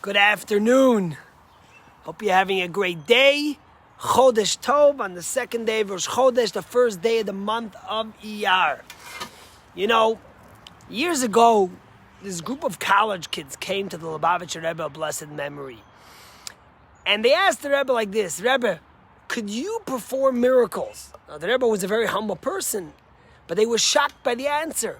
Good afternoon. Hope you're having a great day. Chodesh Tov on the second day of Rosh Chodesh, the first day of the month of Iyar. You know, years ago, this group of college kids came to the Lubavitcher Rebbe of blessed memory. And they asked the Rebbe like this, Rebbe, could you perform miracles? Now, the Rebbe was a very humble person, but they were shocked by the answer.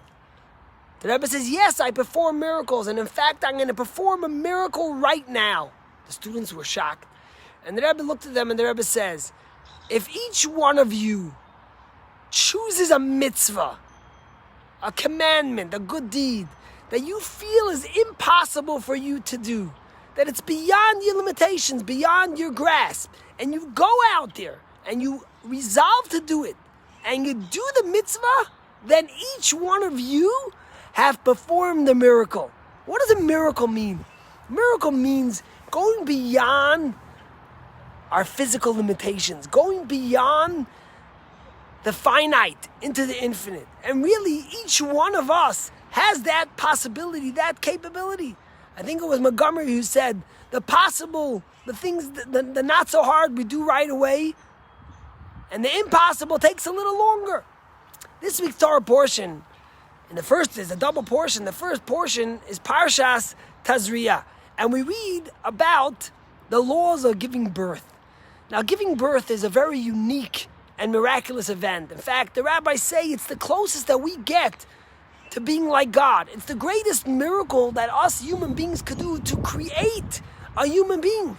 The Rebbe says, yes, I perform miracles, and in fact, I'm going to perform a miracle right now. The students were shocked. And the Rebbe looked at them, and the Rebbe says, if each one of you chooses a mitzvah, a commandment, a good deed, that you feel is impossible for you to do, that it's beyond your limitations, beyond your grasp, and you go out there, and you resolve to do it, and you do the mitzvah, then each one of you have performed the miracle. What does a miracle mean? Miracle means going beyond our physical limitations, going beyond the finite into the infinite. And really, each one of us has that possibility, that capability. I think it was Montgomery who said, the possible, the things, the not so hard we do right away, and the impossible takes a little longer. This week's Torah portion, and the first is a double portion. The first portion is Parshas Tazria. And we read about the laws of giving birth. Now, giving birth is a very unique and miraculous event. In fact, the rabbis say it's the closest that we get to being like God. It's the greatest miracle that us human beings could do, to create a human being.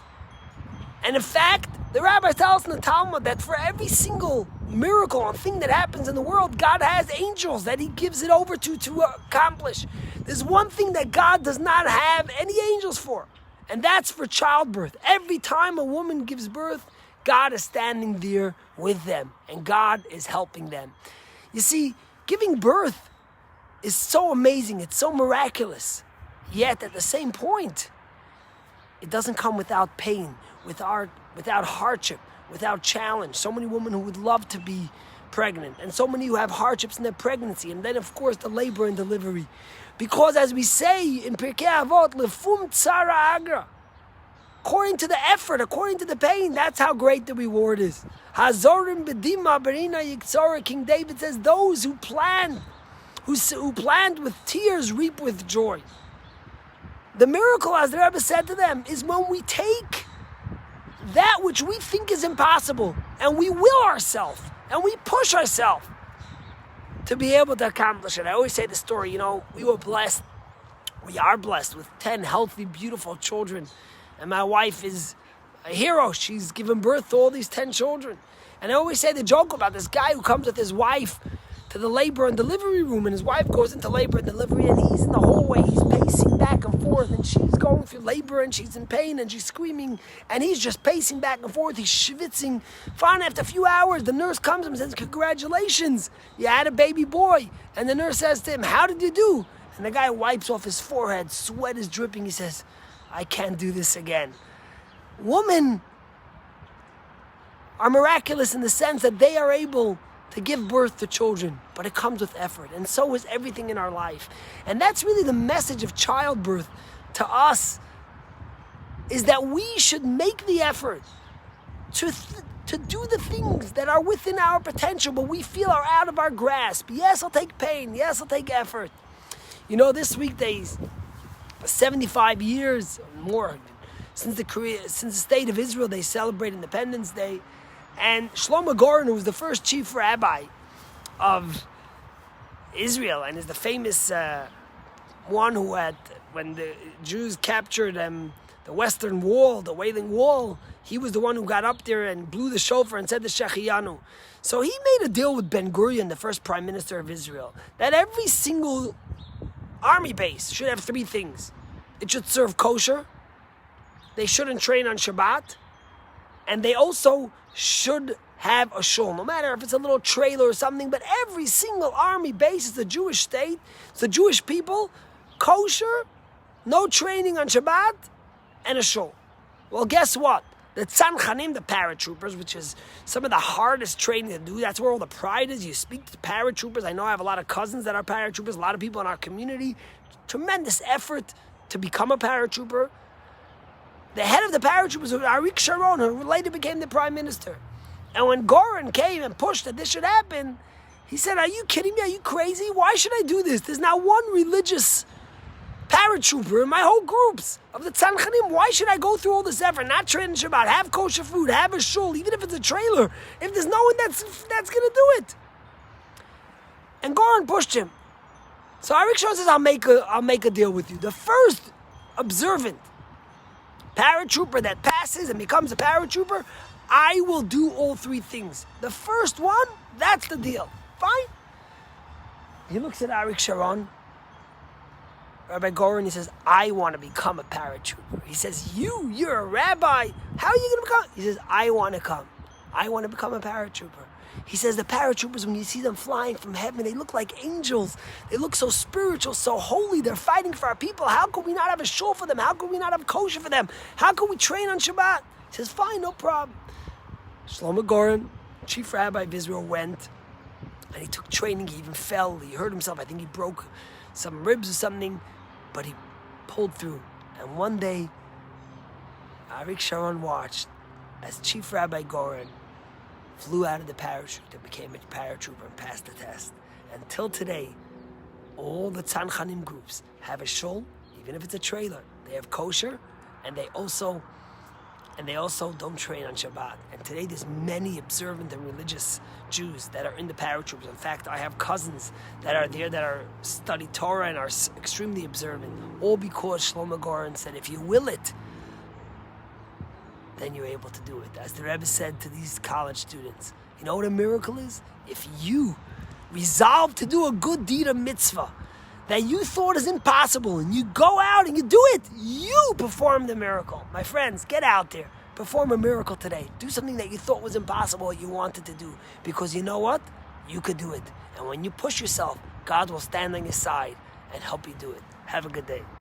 And in fact, the rabbis tell us in the Talmud that for every single miracle and thing that happens in the world, God has angels that He gives it over to accomplish. There's one thing that God does not have any angels for, and that's for childbirth. Every time a woman gives birth, God is standing there with them, and God is helping them. You see, giving birth is so amazing, it's so miraculous, yet at the same point, it doesn't come without pain, without hardship, without challenge. So many women who would love to be pregnant, and so many who have hardships in their pregnancy, and then of course the labor and delivery. Because as we say in Pirkei Avot, lefum tzara agra, according to the effort, according to the pain, that's how great the reward is. Hazorim bedima berina yiksora, King David says, those who planned with tears reap with joy. The miracle, as the Rebbe said to them, is when we take that which we think is impossible, and we will ourselves, and we push ourselves to be able to accomplish it. I always say the story, we are blessed with 10 healthy, beautiful children, and my wife is a hero. She's given birth to all these 10 children. And I always say the joke about this guy who comes with his wife to the labor and delivery room, and his wife goes into labor and delivery, and he's in the hallway, he's pacing back and forth, and she's going through labor, and she's in pain, and she's screaming, and he's just pacing back and forth, he's schwitzing. Finally, after a few hours, the nurse comes to him and says, congratulations, you had a baby boy. And the nurse says to him, how did you do? And the guy wipes off his forehead, sweat is dripping, he says, I can't do this again. Women are miraculous in the sense that they are able to give birth to children, but it comes with effort, and so is everything in our life. And that's really the message of childbirth to us, is that we should make the effort to do the things that are within our potential, but we feel are out of our grasp. Yes, I'll take pain. Yes, I'll take effort. This week, 75 years or more since the state of Israel, they celebrate Independence Day. And Shlomo Goren, who was the first chief rabbi of Israel and is the famous one who had, when the Jews captured the Western Wall, the Wailing Wall, he was the one who got up there and blew the shofar and said the Shehecheyanu. So he made a deal with Ben Gurion, the first prime minister of Israel, that every single army base should have 3 things. It should serve kosher, they shouldn't train on Shabbat, and they also should have a shul, no matter if it's a little trailer or something, but every single army base is a Jewish state, it's the Jewish people, kosher, no training on Shabbat, and a shul. Well, guess what? The Tzanchanim, the paratroopers, which is some of the hardest training to do, that's where all the pride is. You speak to paratroopers. I know I have a lot of cousins that are paratroopers, a lot of people in our community. Tremendous effort to become a paratrooper. The head of the paratroopers was Arik Sharon, who later became the prime minister. And when Goren came and pushed that this should happen, he said, are you kidding me? Are you crazy? Why should I do this? There's not one religious paratrooper in my whole groups of the Tzanchanim. Why should I go through all this effort? Not train in Shabbat, have kosher food, have a shul, even if it's a trailer, if there's no one that's going to do it. And Goren pushed him. So Arik Sharon says, I'll make a deal with you. The first observant paratrooper that passes and becomes a paratrooper, I will do all three things. The first one, that's the deal. Fine. He looks at Arik Sharon, Rabbi Goren, he says, I want to become a paratrooper. He says, you're a rabbi. How are you going to become? He says, I want to come. I want to become a paratrooper. He says the paratroopers, when you see them flying from heaven, they look like angels. They look so spiritual, so holy. They're fighting for our people. How could we not have a shul for them? How could we not have kosher for them? How could we train on Shabbat? He says, fine, no problem. Shlomo Goren, chief rabbi of Israel, went and he took training. He even fell. He hurt himself. I think he broke some ribs or something, but he pulled through. And one day, Arik Sharon watched as Chief Rabbi Goren flew out of the parachute and became a paratrooper and passed the test. Until today, all the Tzanchanim groups have a shul, even if it's a trailer. They have kosher, and they also don't train on Shabbat. And today there's many observant and religious Jews that are in the paratroopers. In fact, I have cousins that are there that are study Torah and are extremely observant, all because Shlomo Goren said, if you will it, then you're able to do it. As the Rebbe said to these college students, you know what a miracle is? If you resolve to do a good deed, a mitzvah, that you thought is impossible, and you go out and you do it, you perform the miracle. My friends, get out there. Perform a miracle today. Do something that you thought was impossible, you wanted to do. Because you know what? You could do it. And when you push yourself, God will stand on your side and help you do it. Have a good day.